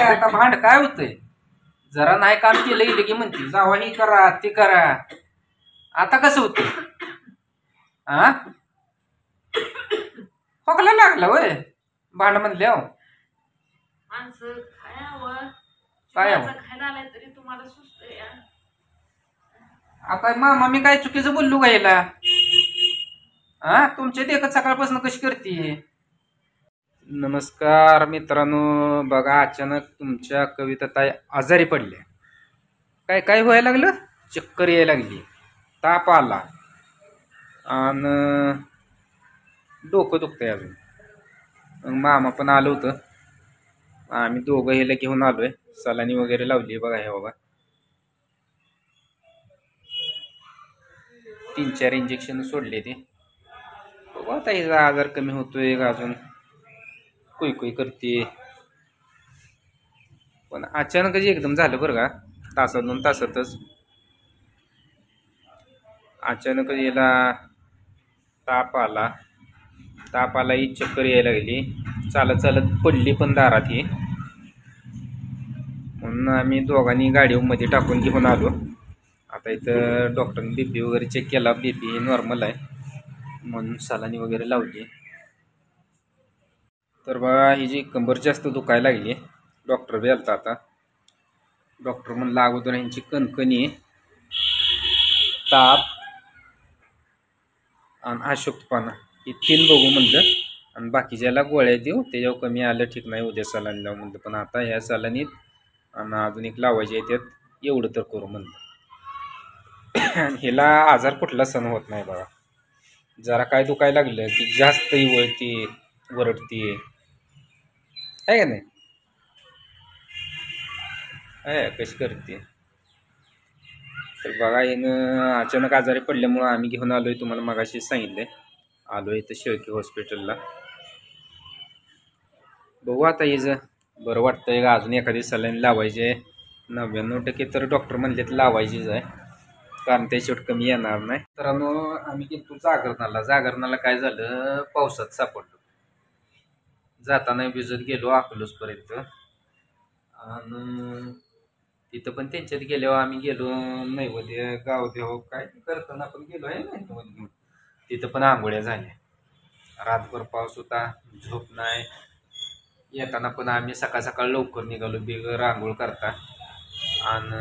आता भांड काय होतंय? जरा नाही काम केलं गेलं की म्हणते जावा ही करा ती करा. आता कसं होतं? हा खोकला लागला होय भांड म्हणल्यावर. माणसं खायावं काय खायला आलाय तरी तुम्हाला सुचतंय. आता मामा मी काय चुकीचं बोललो का याला? हा तुमच्या देखत सकाळपासून कशी करते? नमस्कार मित्रांनो, बघा अचानक तुमच्या कविताताई आजारी पडल्या. काय काय व्हायला लागलं? चक्कर यायला लागली, ताप आला आणि डोकं दुखतंय अजून. मग मामा पण आलं होतं, आम्ही दोघं ह्याला घेऊन आलोय. सलानी वगैरे लावली बघा. हे बघा 3-4 इंजेक्शन सोडले ते. बघू आता हिचा आजार कमी होतोय का अजून कुई कुई करते. पण अचानकच एकदम झालं बरं का, तासात 2 तासातच अचानकच याला ताप आला ही चक्कर यायला लागली. चालत चालत पडली पण दारात ही. म्हणून आम्ही दोघांनी गाडीमध्ये टाकून घेऊन आलो. आता इथं डॉक्टरने बीपी वगैरे चेक केला, बीपी नॉर्मल आहे म्हणून सलानी वगैरे लावली. तर बघा ही जी कंबर जास्त दुखायला लागली, डॉक्टर बी आलता आता. डॉक्टर म्हणला अगोदर यांची कणकणी, ताप आणि अशक्तपणा ही 3 बघू म्हणलं, आणि बाकीच्याला गोळ्या देऊ, त्याच्यावर कमी आलं ठीक नाही उद्या सलानी लावू म्हणलं. पण आता ह्या सलानीत आणि अजून एक लावायचे आहे, त्यात एवढं तर करू म्हणलं. ह्याला आजार कुठला सण होत नाही बघा. जरा काय दुखायला लागलं की जास्त वळती वरडती आहे का नाही? कशी करते. तर बघा हिनं अचानक आजारी पडल्यामुळं आम्ही घेऊन आलोय, तुम्हाला मगाशी सांगितलंय. आलोय इथं शेळके हॉस्पिटलला. बघू आता हिचं बरं वाटतंय का, अजून एखादी सलाईन लावायची आहे. 99% तर डॉक्टर म्हणलेत लावायचीच आहे, कारण त्या शेवट कमी येणार नाही. तर आम्ही गेलो जागरणाला काय झालं, पावसात सापडलो. जाताना भिजत गेलो अकलूजपर्यंत, आणि तिथं पण त्यांच्यात गेल्यावर आम्ही गेलो नैवेद्य गावदेव काय करताना आपण गेलो आहे ना घेऊन. तिथं पण आंघोळ्या झाल्या. रातभर पाऊस होता, झोप नाही. येताना पण आम्ही सकाळ सकाळ लवकर निघालो बिगर आंघोळ करता, आणि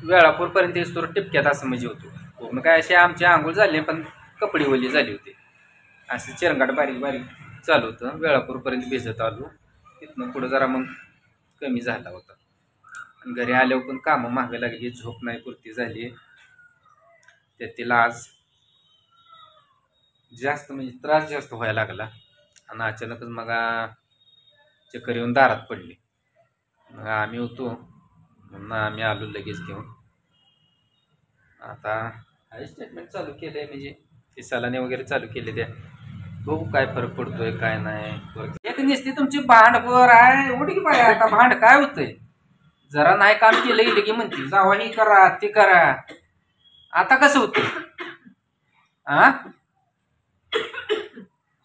वेळापूरपर्यंत येतो टिपक्यात असं म्हणजे होतो. पूर्ण काय असे आमची आंघोळ झाली पण कपडे ओली झाली होती. असं चिरंगाट बारीक बारीक चालू होतं. वेळापूरपर्यंत भिजत आलो. तिथनं पुढं जरा मग कमी झाला होता. आणि घरी आल्यावर पण कामं मागं लागली, झोप नाही पुरती झाली. त्यात तिला आज जास्त म्हणजे त्रास जास्त व्हायला लागला, आणि अचानकच मग चक्कर येऊन दारात पडली. मग आम्ही होतो म्हणून आम्ही आलो लगेच घेऊन. आता हाय ट्रीटमेंट चालू केलंय, म्हणजे ते सलाने वगैरे चालू केले. त्या बघू काय फरक पडतोय काय नाही. एक नुसती तुमची भांडवर आहे उडी की पाय. आता भांड काय होतंय? जरा नाही काम केलं गेलं की म्हणते जावा ही करा ती करा. आता कसं होतं? हा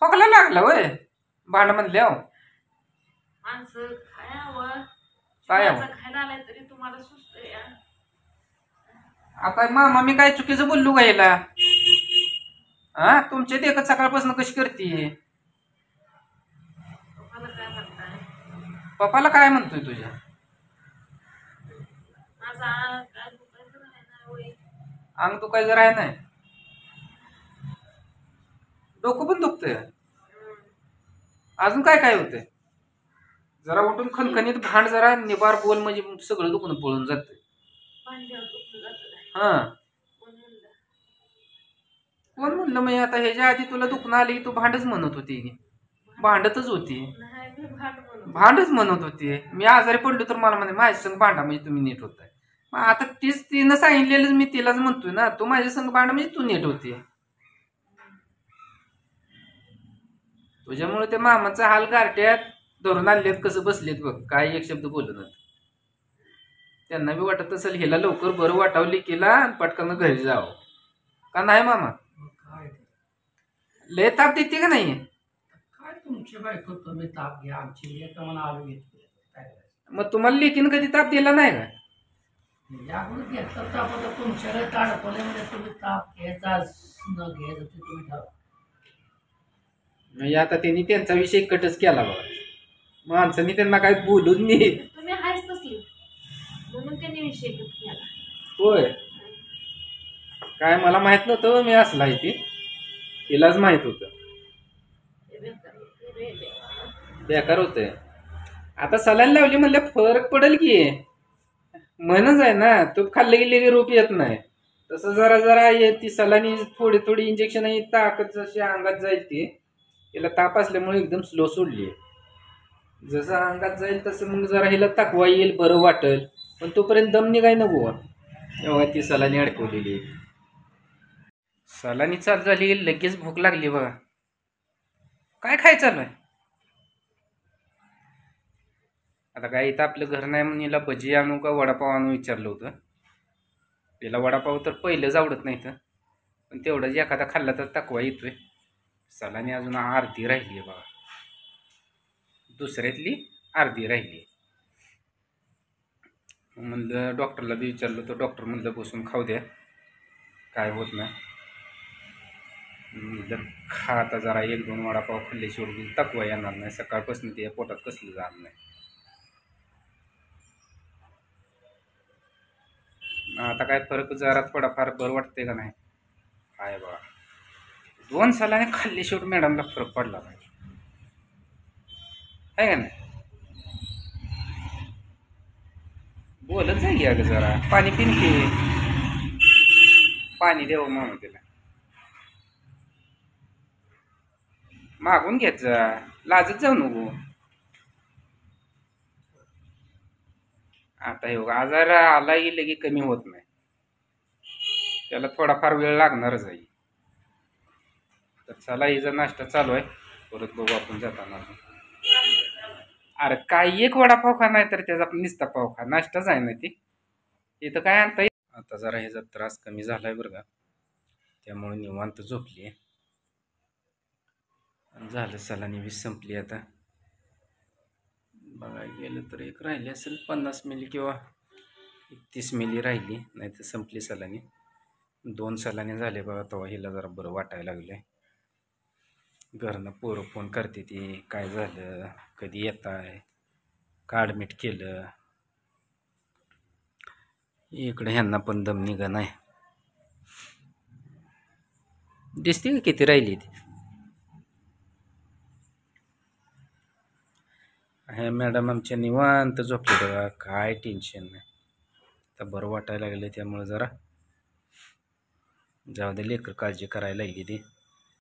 खोकला लागला होय भांड म्हणल्यावर. माणसं खायावं काय खायला आलाय तरी तुम्हाला सुचतंय. आता मामा मी काय चुकीचं बोललो का याला? हा तुमच्या देखत सकाळपासून कशी करते? पप्पाला काय म्हणतोय तुझ्या? अंग दुखायचं राह नाही, डोकं पण दुखतंय. अजून काय काय होतंय? जरा उठून खणखणीत भांड, जरा निबार बोल, म्हणजे सगळं दुखणं पळून जातं. हा कोण म्हणलं? मग आता ह्याच्या आधी तुला दुखणं आली तू भांडच म्हणत होती, भांडतच होती, भांडच म्हणत होती. मी आजारी पडलो तर मला म्हणे माझ्या संग भांडा म्हणजे तुम्ही नीट होताय. मग आता तीच तिनं सांगितलेलं मी तिलाच म्हणतोय ना, तू माझ्या संग भांडा म्हणजे तू नीट होती. तुझ्यामुळे ते मामाचा हाल गारट्यात धरून आणलेत, कसं बसलेत बघ, काय एक शब्द बोलत. त्यांना बी वाटत असेल ह्याला लवकर बरं वाटावली केला आणि पटकन घरी जावं का नाही मामा? लय ताप देते का नाही? काय तुमची बायको तुम्ही ताप घ्या, आमची मला आलो घेतली. काय करायचं? मग तुम्हाला लेकीन कधी ताप दिला नाही का? यापुढे घेतला ताप आता तुमच्याकडे ताडपल्यामध्ये तुम्ही ताप घ्यायचा न घ्यायचा ते तुम्ही ठरवा. म्हणजे आता त्यांनी त्यांचा विषय कटच केला बघा. माणसांनी त्यांना काय बोलून नाही. तुम्ही हायच तसली म्हणून त्यांनी विषय कट केला. होय, काय मला माहित नव्हतं मी असला आहे ती. तिलाच माहित होतं. ते बेकार होते रे देवा. बेकार होतंय. आता सलाईन लावली म्हणलं फरक पडेल की. म्हणच आहे ना, तूप खाल्लं की लगे रूप येत नाही. तसं जरा जरा ती सलाईन थोडी थोडी इंजेक्शन ताकद जशी अंगात जाईल ती, तिला ताप असल्यामुळे एकदम स्लो सोडली. जसं अंगात जाईल तसं मग जरा हिला ताकवा येईल, बरं वाटेल. पण तोपर्यंत दम निघाय नको तेव्हा ती सलाईन अडकवलेली. सलाईन चालू झाली की लगेच भूक लागली बघा. काय खायचं चालू आहे? आता काय इथं आपलं घर नाही म्हणून हिला भजी आणू का वडापाव आणू विचारलं होतं. तिला वडापाव तर पहिलंच आवडत नाही तर, पण तेवढंच एखादा खाल्ला तर तकवा येतोय. सलानी अजून अर्धी राहिली आहे बघा, दुसऱ्यातली अर्धी राहिली. म्हणलं डॉक्टरला बी विचारलं तर डॉक्टर म्हणलं बसून खाऊ द्या, काय होत नाही. म्हणलं खा आता जरा 1-2 वडापाव खाल्ल्याशिवाय तकवा येणार नाही. सकाळपासून ते पोटात कसलं जाणार नाही. आता काय फरक जरा थोडाफार बरं वाटते का नाही? आहे बघा, 2 सलाने खाल्ली शेवट मॅडमला फरक पडला पाहिजे, आहे का नाही? बोलत जाईल अगं जरा. पाणी पिन की, पाणी देऊ मामा तिला. मागून घेत जा, लाजत जाऊ नको. आता हे बघा, आजार आला गेले की कमी होत नाही, त्याला थोडाफार वेळ लागणारच आहे. तर चला, हिचा नाश्ता चालू आहे, परत बघू आपण जाताना. अरे काय एक वडापाव खा, नाही तर त्याचा निस्ता पाव खा, नाश्ताच आहे ना ती. इथं काय आणता येईल. आता जरा ह्याचा त्रास कमी झालाय बरं का, त्यामुळे निवांत झोपली आहे. झालं, सलानी बी संपली. आता बघायला गेलं तर एक राहिली असेल 50 मिली किंवा 30 मिली राहिली, नाही तर संपली सलानी. 2 सलानी झाले बघा, तेव्हा हिला जरा बरं वाटायला लागलंय. घरनं पोरं फोन करते ती, काय झालं, कधी येत आहे, का ॲडमिट केलं. इकडे ह्यांना पण दम निघा नाही. दिसते का किती राहिली ती? हे मॅडम आमच्या निवांत झोपले बघा, काय टेन्शन नाही. आता बरं वाटायला लागलं, त्यामुळे जरा जाऊ दे, लेकर काळजी करायला लागली ती.